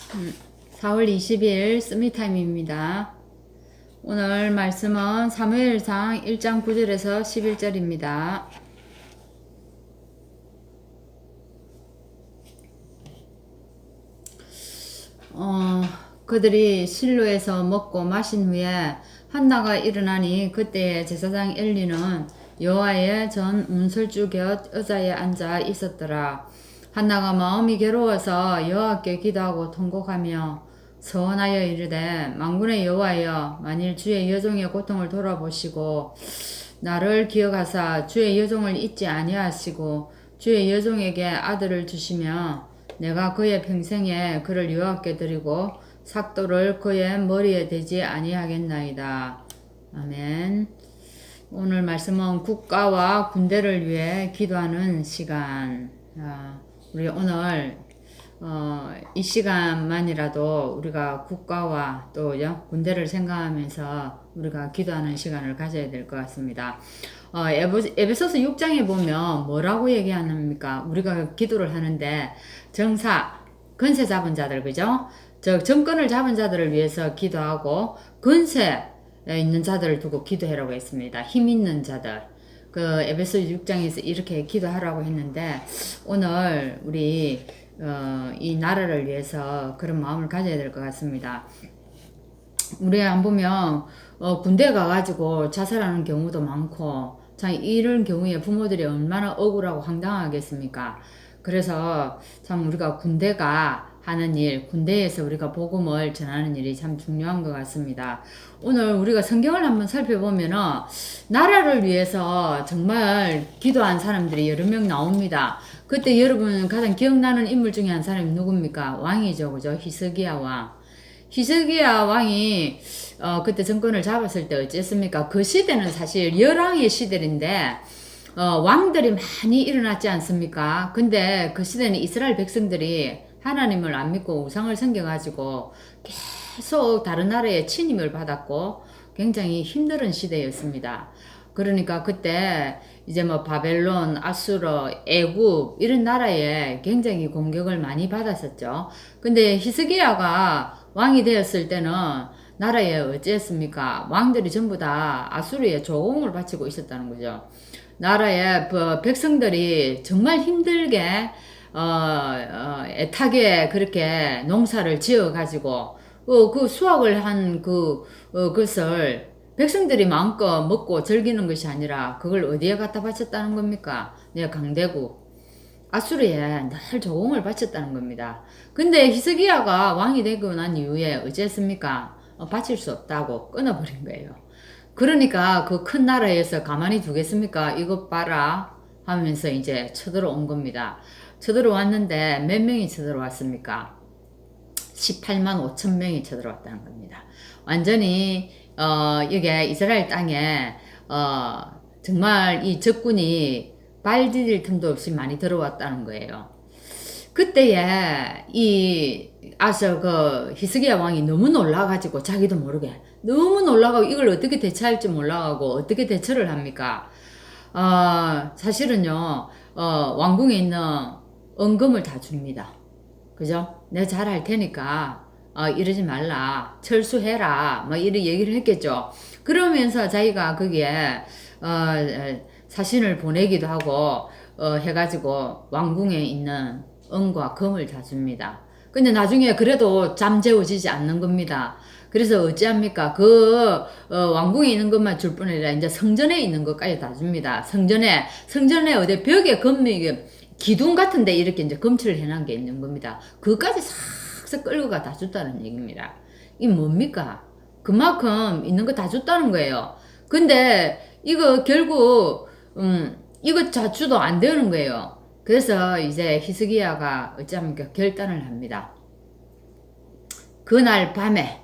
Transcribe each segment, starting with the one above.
4월 20일 스미타임입니다. 오늘 말씀은 사무엘상 1장 9절에서 11절입니다. 그들이 실로에서 먹고 마신 후에 한나가 일어나니 그때에 제사장 엘리는 여호와의 전 문설주 곁 의자에 앉아 있었더라. 한나가 마음이 괴로워서 여호와께 기도하고 통곡하며 서원하여 이르되 만군의 여호와여, 만일 주의 여종의 고통을 돌아보시고 나를 기억하사 주의 여종을 잊지 아니하시고 주의 여종에게 아들을 주시며 내가 그의 평생에 그를 여호와께 드리고 삭도를 그의 머리에 대지 아니하겠나이다. 아멘. 오늘 말씀은 국가와 군대를 위해 기도하는 시간. 우리 오늘 이 시간만이라도 우리가 국가와 또 군대를 생각하면서 우리가 기도하는 시간을 가져야 될 것 같습니다. 에베소서 6장에 보면 뭐라고 얘기하십니까? 우리가 기도를 하는데 정사, 건세 잡은 자들, 그죠? 정권을 잡은 자들을 위해서 기도하고 건세 있는 자들을 두고 기도하라고 했습니다. 힘 있는 자들. 그 에베소 6장에서 이렇게 기도하라고 했는데 오늘 우리 이 나라를 위해서 그런 마음을 가져야 될 것 같습니다. 우리 안 보면 군대 가가지고 자살하는 경우도 많고 참 이런 경우에 부모들이 얼마나 억울하고 황당하겠습니까? 그래서 참 우리가 군대가 하는 일, 군대에서 우리가 복음을 전하는 일이 참 중요한 것 같습니다. 오늘 우리가 성경을 한번 살펴보면은 나라를 위해서 정말 기도한 사람들이 여러 명 나옵니다. 그때 여러분 가장 기억나는 인물 중에 한 사람이 누굽니까? 왕이죠, 그죠? 히스기야 왕. 히스기야 왕이 그때 정권을 잡았을 때 어쨌습니까? 그 시대는 사실 열왕의 시대인데 왕들이 많이 일어났지 않습니까? 근데 그 시대는 이스라엘 백성들이 하나님을 안 믿고 우상을 섬겨가지고 계속 다른 나라에 침입을 받았고 굉장히 힘든 시대였습니다. 그러니까 그때 이제 뭐 바벨론, 아수르, 애굽 이런 나라에 굉장히 공격을 많이 받았었죠. 근데 히스기야가 왕이 되었을 때는 나라에 어찌했습니까? 왕들이 전부 다 아수르에 조공을 바치고 있었다는 거죠. 나라의 백성들이 정말 힘들게 애타게 그렇게 농사를 지어 가지고 그 수확을 한 그것을 백성들이 마음껏 먹고 즐기는 것이 아니라 그걸 어디에 갖다 바쳤다는 겁니까? 내가 강대국 아수르에 늘 조공을 바쳤다는 겁니다. 근데 히스기야가 왕이 되고 난 이후에 어찌했습니까? 바칠 수 없다고 끊어버린 거예요. 그러니까 그 큰 나라에서 가만히 두겠습니까? 이것 봐라 하면서 이제 쳐들어온 겁니다. 쳐들어왔는데 몇 명이 쳐들어왔습니까? 18만 5천 명이 쳐들어왔다는 겁니다. 완전히 이게 이스라엘 땅에 정말 이 적군이 발 디딜 틈도 없이 많이 들어왔다는 거예요. 그때에 히스기야 왕이 너무 놀라가지고 자기도 모르게 너무 놀라가고 이걸 어떻게 대처할지 몰라가고 어떻게 대처를 합니까? 사실은요, 왕궁에 있는 은금을 다 줍니다. 그죠? 내가 잘할 테니까, 이러지 말라. 철수해라. 뭐, 이런 얘기를 했겠죠. 그러면서 자기가 거기에, 사신을 보내기도 하고, 해가지고 왕궁에 있는 은과 금을 다 줍니다. 근데 나중에 그래도 잠재워지지 않는 겁니다. 그래서 어찌합니까? 왕궁에 있는 것만 줄 뿐 아니라 이제 성전에 있는 것까지 다 줍니다. 성전에 어디 벽에 기둥 같은데 이렇게 이제 검출을 해놓은 게 있는 겁니다. 그것까지 싹싹 끌고 가 다 줬다는 얘기입니다. 이 뭡니까? 그만큼 있는 거 다 줬다는 거예요. 근데 이거 결국, 이거 자주도 안 되는 거예요. 그래서 이제 히스기야가 어찌합니까? 결단을 합니다. 그날 밤에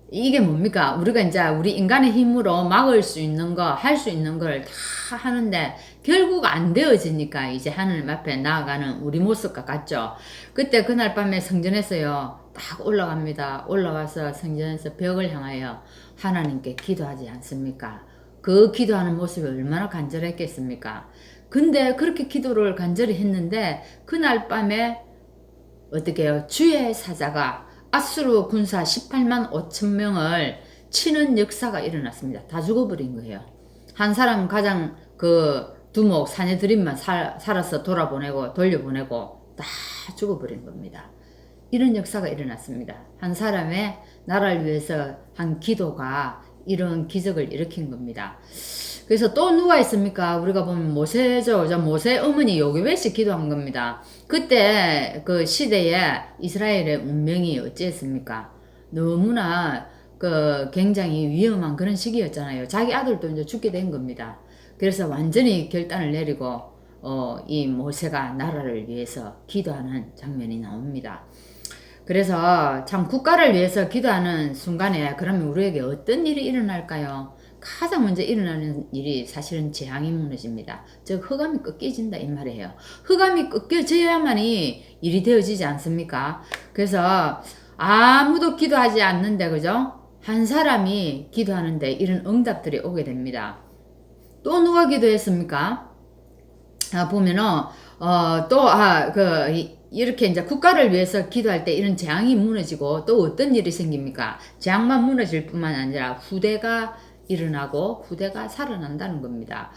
이게 뭡니까? 우리가 이제 우리 인간의 힘으로 막을 수 있는 거, 할 수 있는 걸 다 하는데 결국 안 되어지니까 이제 하나님 앞에 나아가는 우리 모습과 같죠. 그때 그날 밤에 성전에서요, 딱 올라갑니다. 올라와서 성전에서 벽을 향하여 하나님께 기도하지 않습니까? 그 기도하는 모습이 얼마나 간절했겠습니까? 근데 그렇게 기도를 간절히 했는데 그날 밤에 어떻게 해요? 주의 사자가 아수르 군사 18만 5천 명을 치는 역사가 일어났습니다. 다 죽어버린 거예요. 한 사람 가장 그 두목 사내들인만 살아서 돌려보내고 다 죽어버린 겁니다. 이런 역사가 일어났습니다. 한 사람의 나라를 위해서 한 기도가 이런 기적을 일으킨 겁니다. 그래서 또 누가 있습니까? 우리가 보면 모세죠. 모세 어머니 요게벳이 기도한 겁니다. 그때 그 시대에 이스라엘의 운명이 어찌했습니까? 너무나 그 굉장히 위험한 그런 시기였잖아요. 자기 아들도 이제 죽게 된 겁니다. 그래서 완전히 결단을 내리고 이 모세가 나라를 위해서 기도하는 장면이 나옵니다. 그래서 참 국가를 위해서 기도하는 순간에 그러면 우리에게 어떤 일이 일어날까요? 가장 먼저 일어나는 일이 사실은 재앙이 무너집니다. 즉 흑암이 꺾여진다 이 말이에요. 흑암이 꺾여져야만이 일이 되어지지 않습니까? 그래서 아무도 기도하지 않는데 그죠? 한 사람이 기도하는데 이런 응답들이 오게 됩니다. 또 누가 기도했습니까? 보면은 이렇게 이제 국가를 위해서 기도할 때 이런 재앙이 무너지고 또 어떤 일이 생깁니까? 재앙만 무너질 뿐만 아니라 후대가 일어나고 후대가 살아난다는 겁니다.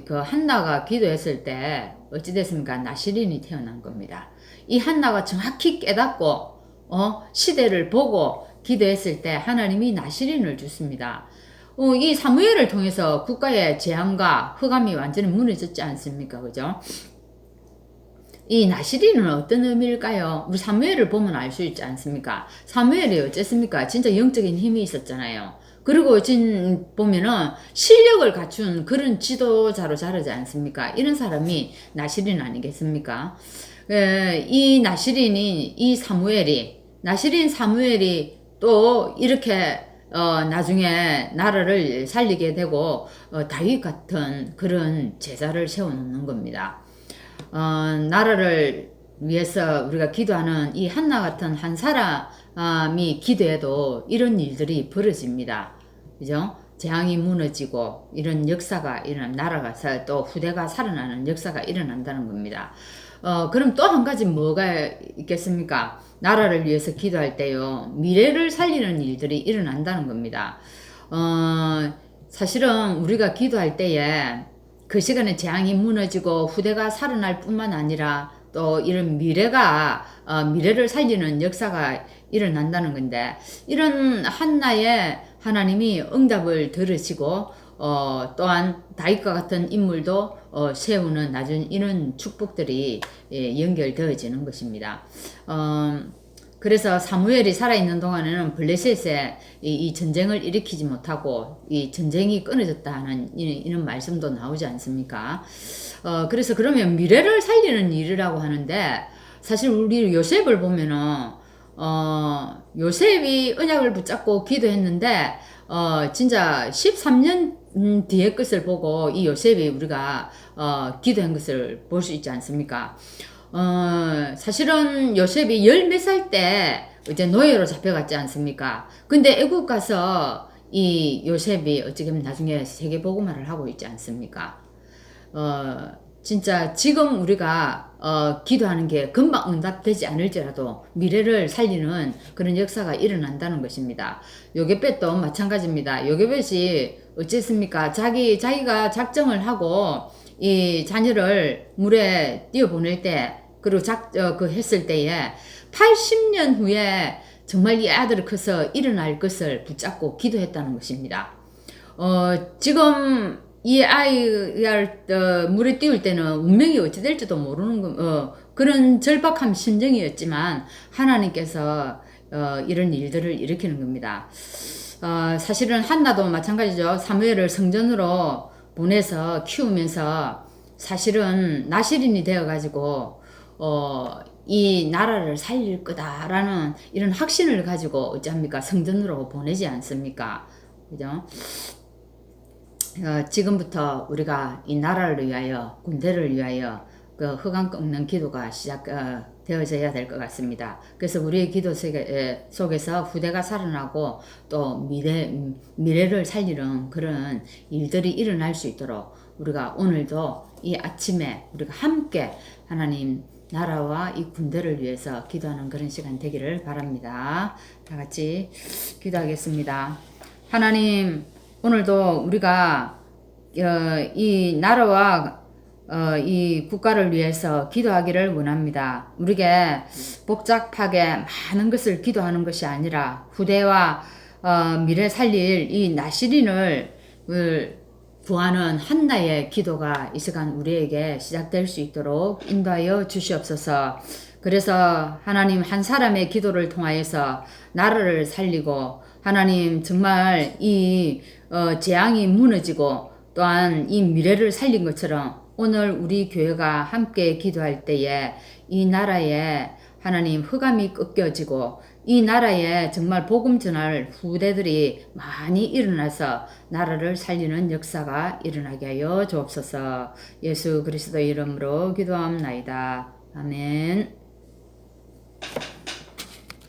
그 한나가 기도했을 때 어찌 됐습니까? 나시린이 태어난 겁니다. 이 한나가 정확히 깨닫고 시대를 보고 기도했을 때 하나님이 나시린을 주십니다. 이 사무엘을 통해서 국가의 재앙과 흑암이 완전히 무너졌지 않습니까? 그죠? 이 나시린은 어떤 의미일까요? 우리 사무엘을 보면 알 수 있지 않습니까? 사무엘이 어쨌습니까? 진짜 영적인 힘이 있었잖아요. 그리고 보면은 실력을 갖춘 그런 지도자로 자르지 않습니까? 이런 사람이 나시린 아니겠습니까? 이 나시린 사무엘이 또 이렇게 나중에 나라를 살리게 되고 다윗 같은 그런 제자를 세워놓는 겁니다. 나라를 위해서 우리가 기도하는 이 한나 같은 한 사람이 기도해도 이런 일들이 벌어집니다. 그죠? 재앙이 무너지고 이런 역사가 나라가 또 후대가 살아나는 역사가 일어난다는 겁니다. 그럼 또 한 가지 뭐가 있겠습니까? 나라를 위해서 기도할 때요, 미래를 살리는 일들이 일어난다는 겁니다. 사실은 우리가 기도할 때에 그 시간에 재앙이 무너지고 후대가 살아날 뿐만 아니라 또 이런 미래를 살리는 역사가 일어난다는 건데, 이런 한나의 하나님이 응답을 들으시고 또한 다윗과 같은 인물도 세우는 나중 이런 축복들이 연결되어지는 것입니다. 그래서 사무엘이 살아있는 동안에는 블레셋에 이 전쟁을 일으키지 못하고 이 전쟁이 끊어졌다 하는 이런 말씀도 나오지 않습니까? 그래서 그러면 미래를 살리는 일이라고 하는데, 사실 우리 요셉을 보면은 요셉이 언약을 붙잡고 기도했는데 진짜 13년 뒤의 것을 보고 이 요셉이 우리가 기도한 것을 볼 수 있지 않습니까? 사실은 요셉이 10몇 살 때 이제 노예로 잡혀갔지 않습니까? 근데 애국 가서 이 요셉이 어찌보면 나중에 세계복음화를 하고 있지 않습니까? 진짜 지금 우리가 기도하는 게 금방 응답되지 않을지라도 미래를 살리는 그런 역사가 일어난다는 것입니다. 요게벳도 마찬가지입니다. 요게벳이 어쨌습니까? 자기가 작정을 하고 이 자녀를 물에 띄워보낼 때, 그리고 했을 때에 80년 후에 정말 이 아들이 커서 일어날 것을 붙잡고 기도했다는 것입니다. 지금 이 아이를 물에 띄울 때는 운명이 어찌 될지도 모르는 그런 절박한 심정이었지만 하나님께서 이런 일들을 일으키는 겁니다. 사실은 한나도 마찬가지죠. 사무엘을 성전으로 보내서 키우면서 사실은 나시린이 되어가지고 이 나라를 살릴 거다라는 이런 확신을 가지고 어찌합니까? 성전으로 보내지 않습니까? 그죠? 지금부터 우리가 이 나라를 위하여, 군대를 위하여 그 흑암 꺾는 기도가 되어져야 될 것 같습니다. 그래서 우리의 기도 속에서 후대가 살아나고 또 미래를 살리는 그런 일들이 일어날 수 있도록 우리가 오늘도 이 아침에 우리가 함께 하나님 나라와 이 군대를 위해서 기도하는 그런 시간 되기를 바랍니다. 다 같이 기도하겠습니다. 하나님, 오늘도 우리가 이 나라와 이 국가를 위해서 기도하기를 원합니다. 우리에게 복잡하게 많은 것을 기도하는 것이 아니라 후대와 미래 살릴 이 나시린을 구하는 한나의 기도가 이 시간 우리에게 시작될 수 있도록 인도하여 주시옵소서. 그래서 하나님 한 사람의 기도를 통하여서 나라를 살리고 하나님 정말 이 재앙이 무너지고 또한 이 미래를 살린 것처럼 오늘 우리 교회가 함께 기도할 때에 이 나라에 하나님 흑암이 꺾여지고 이 나라에 정말 복음 전할 후대들이 많이 일어나서 나라를 살리는 역사가 일어나게 하여 주옵소서. 예수 그리스도 이름으로 기도합나이다. 아멘.